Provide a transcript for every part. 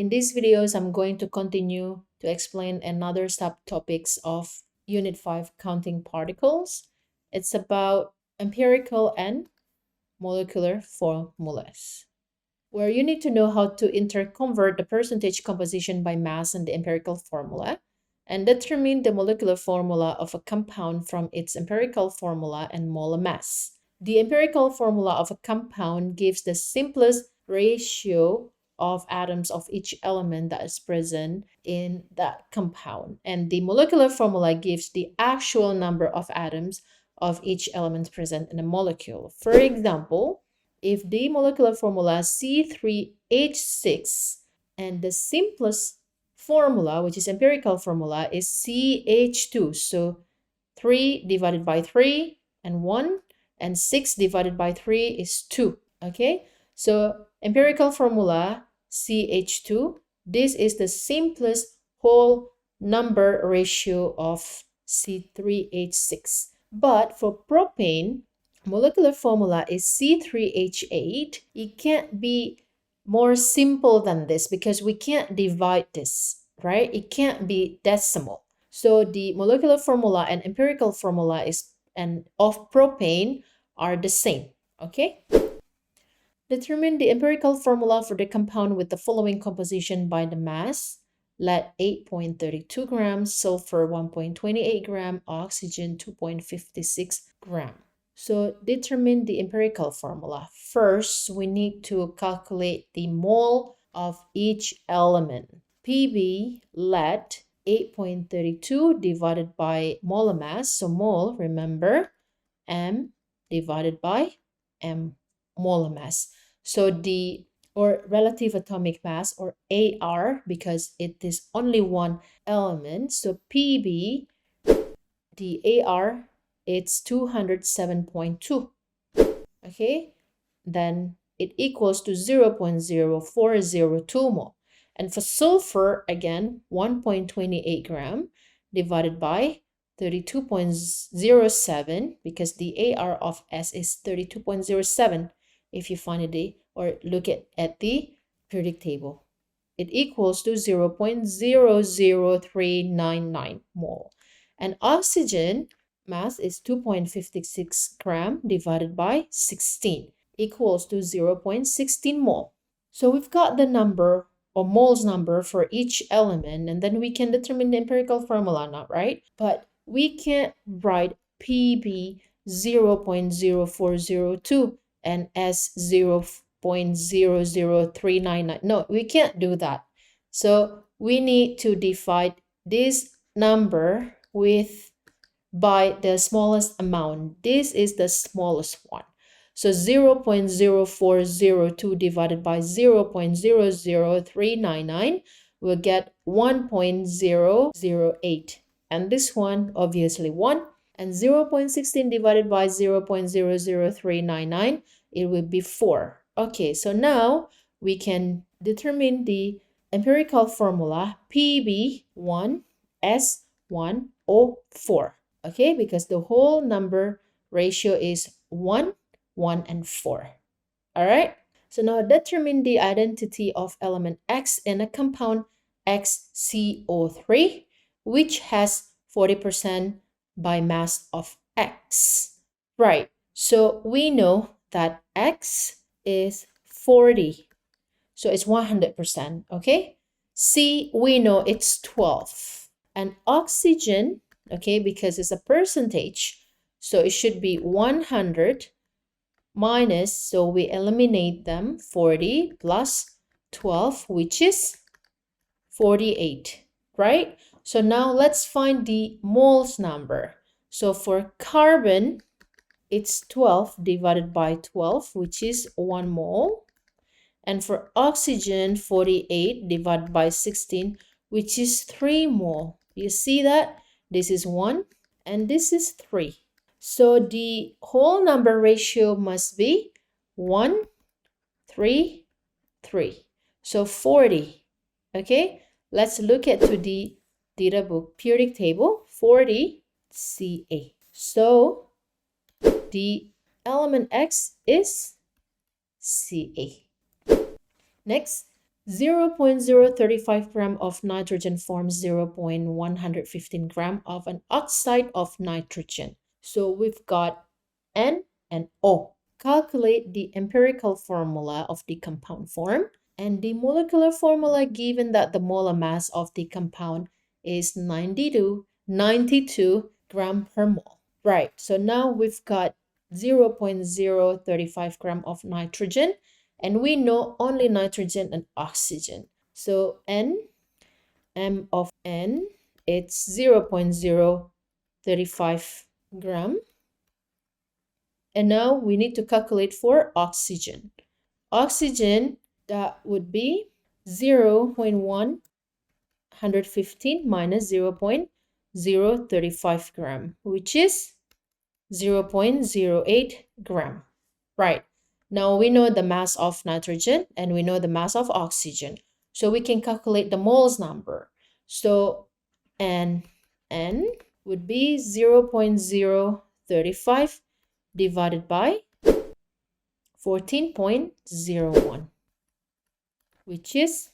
In these videos, I'm going to continue to explain another subtopics of Unit 5 counting particles. It's about empirical and molecular formulas, where you need to know how to interconvert the percentage composition by mass in the empirical formula and determine the molecular formula of a compound from its empirical formula and molar mass. The empirical formula of a compound gives the simplest ratio of atoms of each element that is present in that compound. And the molecular formula gives the actual number of atoms of each element present in a molecule. For example, if the molecular formula C3H6 and the simplest formula, which is empirical formula, is CH2. So 3 divided by 3 and 1, and 6 divided by 3 is 2. Okay, so empirical formula CH2, this is the simplest whole number ratio of C3H6. But for propane, molecular formula is C3H8. It can't be more simple than this because we can't divide this, right? It can't be decimal. So the molecular formula and empirical formula of propane are the same, okay? Determine the empirical formula for the compound with the following composition by the mass: lead 8.32 grams, sulfur 1.28 gram, oxygen 2.56 gram. So determine the empirical formula. First, we need to calculate the mole of each element. Pb, lead, 8.32 divided by molar mass. So mole, remember, m divided by m molar mass. So or relative atomic mass, or AR, because it is only one element. So Pb, the AR, it's 207.2. Okay, then it equals to 0.0402 mole. And for sulfur, again, 1.28 gram divided by 32.07, because the AR of S is 32.07. If you find it or look at the periodic table, it equals to 0.00399 mole. And oxygen mass is 2.56 gram divided by 16 equals to 0.16 mole. So we've got the number or moles number for each element, and then we can determine the empirical formula now, right? But we can't write Pb 0.0402 and S 0.00399. No, we can't do that. So we need to divide this number by the smallest amount. This is the smallest one. So 0.0402 divided by 0.00399 will get 1.008. And this one, obviously 1. And 0.16 divided by 0.00399, it will be 4. Okay, so now we can determine the empirical formula Pb1S1O4. Okay, because the whole number ratio is 1, 1, and 4. All right, so now determine the identity of element X in a compound XCO3, which has 40% by mass of X. Right, so we know that X is 40, so it's 100%, okay? C, we know it's 12. And oxygen, okay, because it's a percentage, so it should be 100 minus, so we eliminate them, 40 plus 12, which is 48, right? So now let's find the moles number. So for carbon, it's 12 divided by 12, which is 1 mole. And for oxygen, 48 divided by 16, which is 3 mole. You see that? This is 1 and this is 3. So the whole number ratio must be 1, 3, 3. So 40. Okay, let's look at to the data book periodic table, 40 Ca. So the element X is Ca. Next, 0.035 gram of nitrogen forms 0.115 gram of an oxide of nitrogen. So we've got N and O. Calculate the empirical formula of the compound form and the molecular formula given that the molar mass of the compound is 92 gram per mole. Right, so now we've got 0.035 gram of nitrogen, and we know only nitrogen and oxygen. So M of N, it's 0.035 gram. And now we need to calculate for oxygen. Oxygen, that would be 0.115 minus 0.035 gram, which is 0.08 gram. Right. Now we know the mass of nitrogen and we know the mass of oxygen. So we can calculate the moles number. So N would be 0.035 divided by 14.01, which is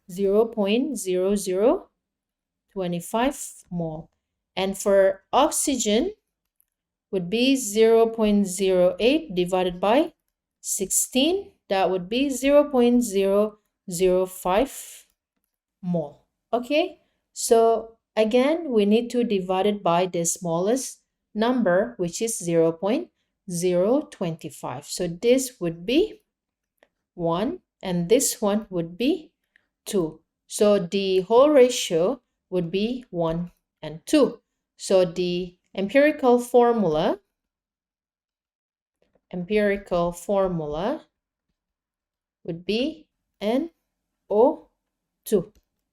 0.0025 mole. And for oxygen would be 0.08 divided by 16. That would be 0.005 mole. Okay, so again, we need to divide it by the smallest number, which is 0.025. So this would be 1 and this one would be 2. So the whole ratio would be 1 and 2. So the empirical formula would be NO2.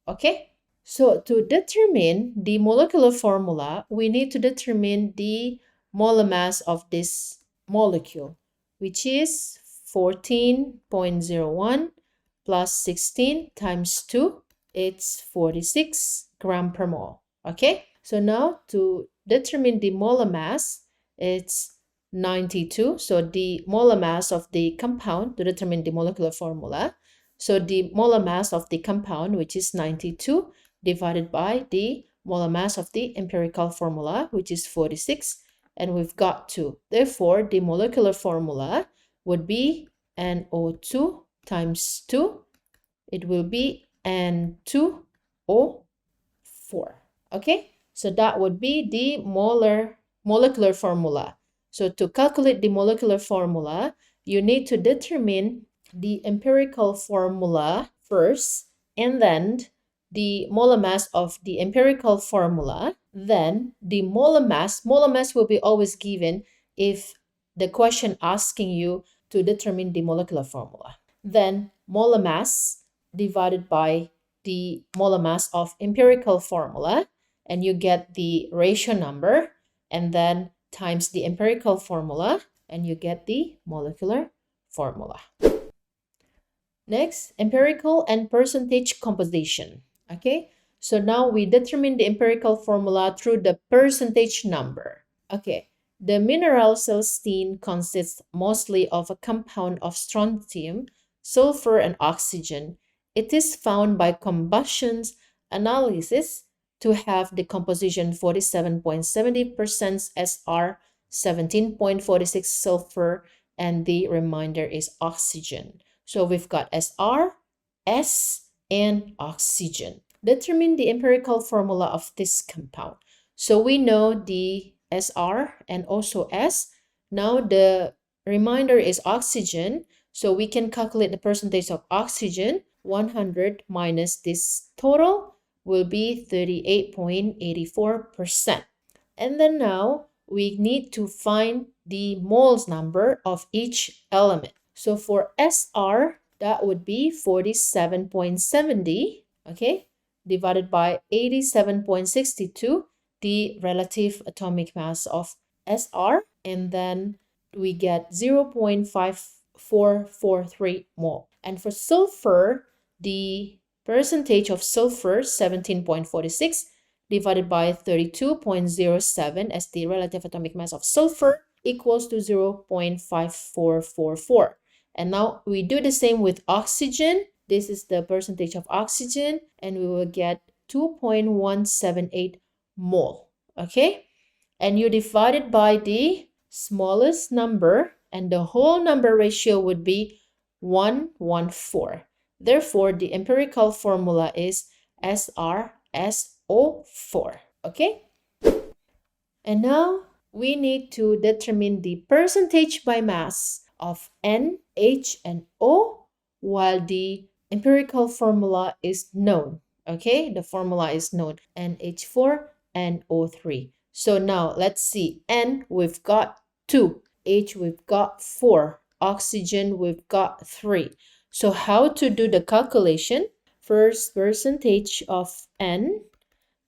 Okay? So to determine the molecular formula, we need to determine the molar mass of this molecule, which is 14.01 plus 16 times 2, it's 46 gram per mole. Okay? So now to determine the molar mass, it's 92. So the molar mass of the compound to determine the molecular formula. So the molar mass of the compound, which is 92, divided by the molar mass of the empirical formula, which is 46, and we've got 2. Therefore, the molecular formula would be NO2 times 2. It will be N2O4. Okay, so that would be the molecular formula. So to calculate the molecular formula, you need to determine the empirical formula first, and then the molar mass of the empirical formula, then the molar mass. Molar mass will be always given if the question asking you to determine the molecular formula. Then molar mass divided by the molar mass of empirical formula, and you get the ratio number, and then times the empirical formula, and you get the molecular formula. Next, empirical and percentage composition. Okay, so now we determine the empirical formula through the percentage number. Okay, the mineral celestine consists mostly of a compound of strontium, sulfur, and oxygen. It is found by combustion analysis to have the composition 47.70% Sr, 17.46 sulfur, and the remainder is oxygen. So we've got Sr, S, and oxygen. Determine the empirical formula of this compound. So we know the Sr and also S. Now the remainder is oxygen. So we can calculate the percentage of oxygen. 100 minus this total will be 38.84%. And then now we need to find the moles number of each element. So for Sr, that would be 47.70, okay, divided by 87.62, the relative atomic mass of Sr, and then we get 0.5443 mole. And for sulfur, the percentage of sulfur, 17.46, divided by 32.07 as the relative atomic mass of sulfur, equals to 0.5444. And now we do the same with oxygen. This is the percentage of oxygen, and we will get 2.178 mole. Okay? And you divide it by the smallest number, and the whole number ratio would be 114. Therefore, the empirical formula is SrSO4. Okay? And now we need to determine the percentage by mass of N, H, and O while the empirical formula is known. Okay, the formula is known, NH4 and O3. So now let's see. N, we've got 2. H, we've got 4. Oxygen, we've got 3. So how to do the calculation? First, percentage of N,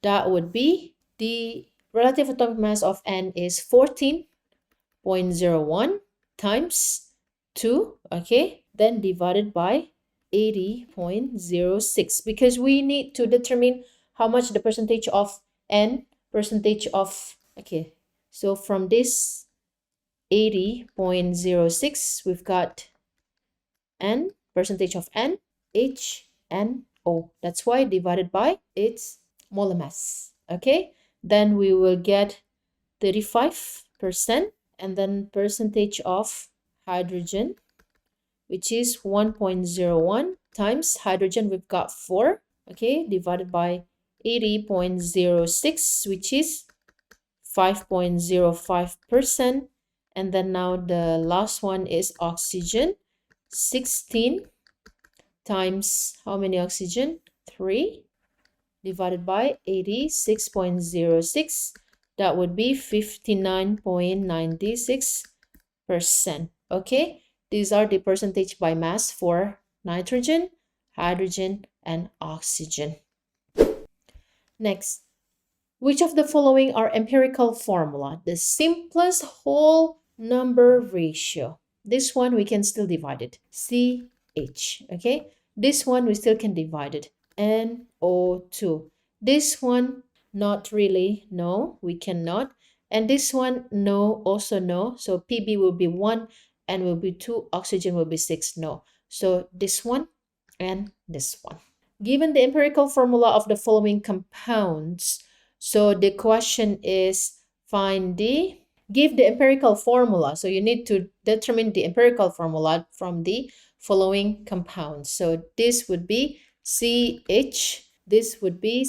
that would be the relative atomic mass of N is 14.01 times 2, okay? Then divided by 80.06, because we need to determine how much the percentage of N, percentage of, okay, so from this 80.06, we've got N, percentage of N, H, and O. That's why divided by its molar mass, okay? Then we will get 35%, and then percentage of hydrogen, which is 1.01 times hydrogen, we've got 4, okay, divided by 80.06, which is 5.05%. And then now the last one is oxygen, 16 times how many oxygen? 3, divided by 86.06, that would be 59.96%. Okay, these are the percentage by mass for nitrogen, hydrogen, and oxygen. Next, which of the following are empirical formula? The simplest whole number ratio. This one we can still divide it. CH, okay? This one we still can divide it. NO2. This one, not really, no, we cannot. And this one, no, also no. So PB will be 1, N will be 2, oxygen will be 6, no. So this one and this one. Given the empirical formula of the following compounds, so the question is give the empirical formula. So you need to determine the empirical formula from the following compounds. So this would be CH, this would be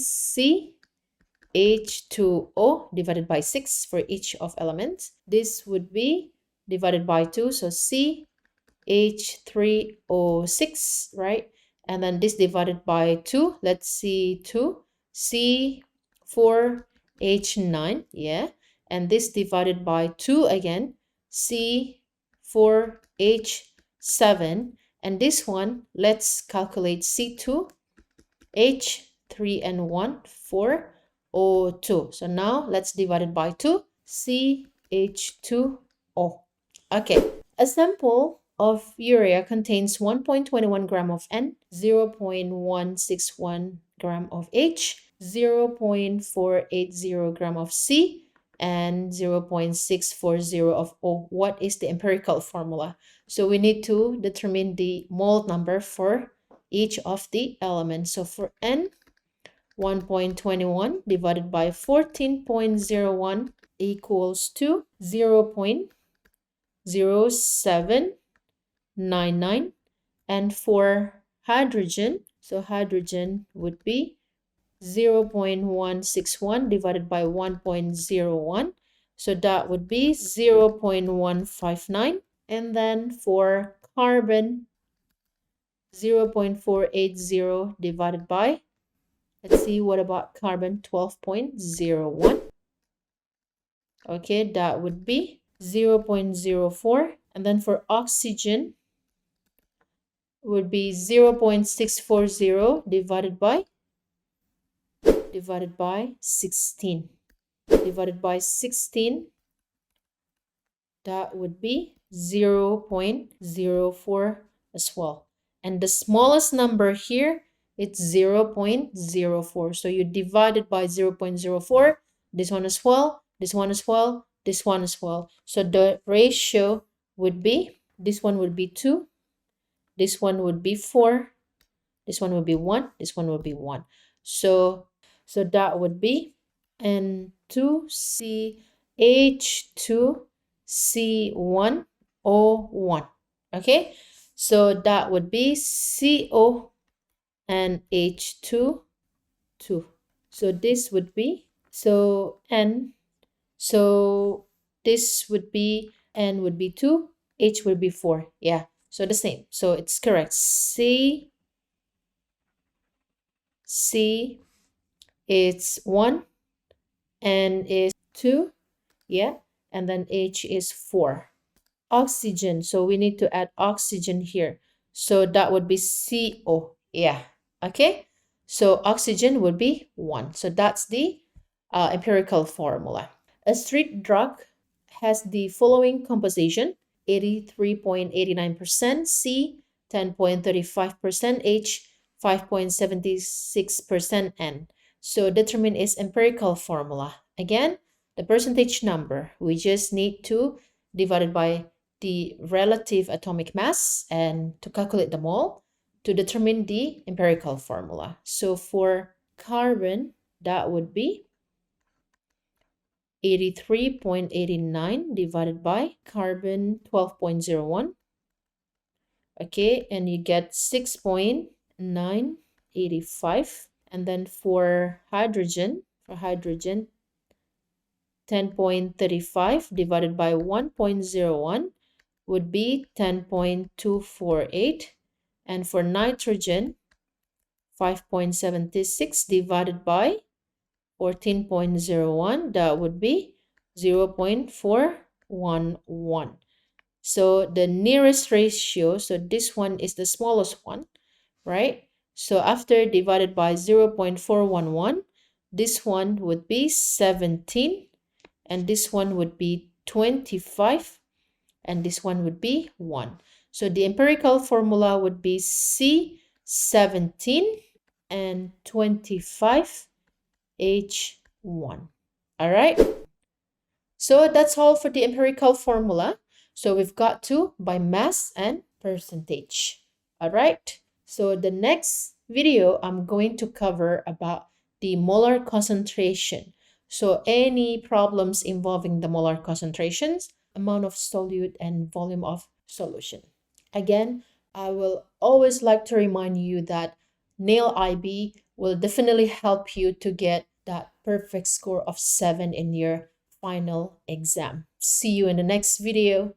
CH2O divided by 6 for each of elements. This would be divided by 2, so CH3O6, right? And then this divided by 2, let's see 2, C4H9, yeah. And this divided by 2 again, C4H7. And this one, let's calculate C2, H3 and 1, 4, O2. So now let's divide it by 2, CH2O. Okay, a sample of urea contains 1.21 gram of N, 0.161 gram of H, 0.480 gram of C, and 0.640 of O. What is the empirical formula? So we need to determine the mole number for each of the elements. So for N, 1.21 divided by 14.01 equals to 0.0799. And for hydrogen, so hydrogen would be 0.161 divided by 1.01. So that would be 0.159. And then for carbon, 0.480 divided by, let's see, what about carbon? 12.01. Okay, that would be 0.04. And then for oxygen, would be 0.640 divided by 16. Divided by 16, that would be 0.04 as well. And the smallest number here, it's 0.04. So you divide it by 0.04, this one as well, this one as well, this one as well. So the ratio would be, this one would be 2, this one would be 4, this one will be 1, this one will be 1. So that would be N2CH2C1O1. Okay, so that would be CO and H2 2. So this would be this would be N would be 2, H would be 4. Yeah, so the same. So it's correct. C it's 1, N is 2, yeah, and then H is 4. Oxygen, so we need to add oxygen here. So that would be CO, yeah, okay. So oxygen would be 1. So that's the empirical formula. A street drug has the following composition: 83.89% C, 10.35% H, 5.76% N. So determine its empirical formula. Again, the percentage number, we just need to divide it by the relative atomic mass and to calculate the mole to determine the empirical formula. So for carbon, that would be 83.89 divided by carbon 12.01. Okay, and you get 6.985. And then for hydrogen, 10.35 divided by 1.01 would be 10.248. And for nitrogen, 5.76 divided by 14.01, that would be 0.411. So the nearest ratio, so this one is the smallest one, right? So after divided by 0.411, this one would be 17, and this one would be 25, and this one would be 1. So the empirical formula would be C17 and 25 H1. All right. So that's all for the empirical formula. So we've got to by mass and percentage. All right. So the next video, I'm going to cover about the molar concentration. So any problems involving the molar concentrations, amount of solute, and volume of solution. Again, I will always like to remind you that NAIL IB will definitely help you to get that perfect score of 7 in your final exam. See you in the next video.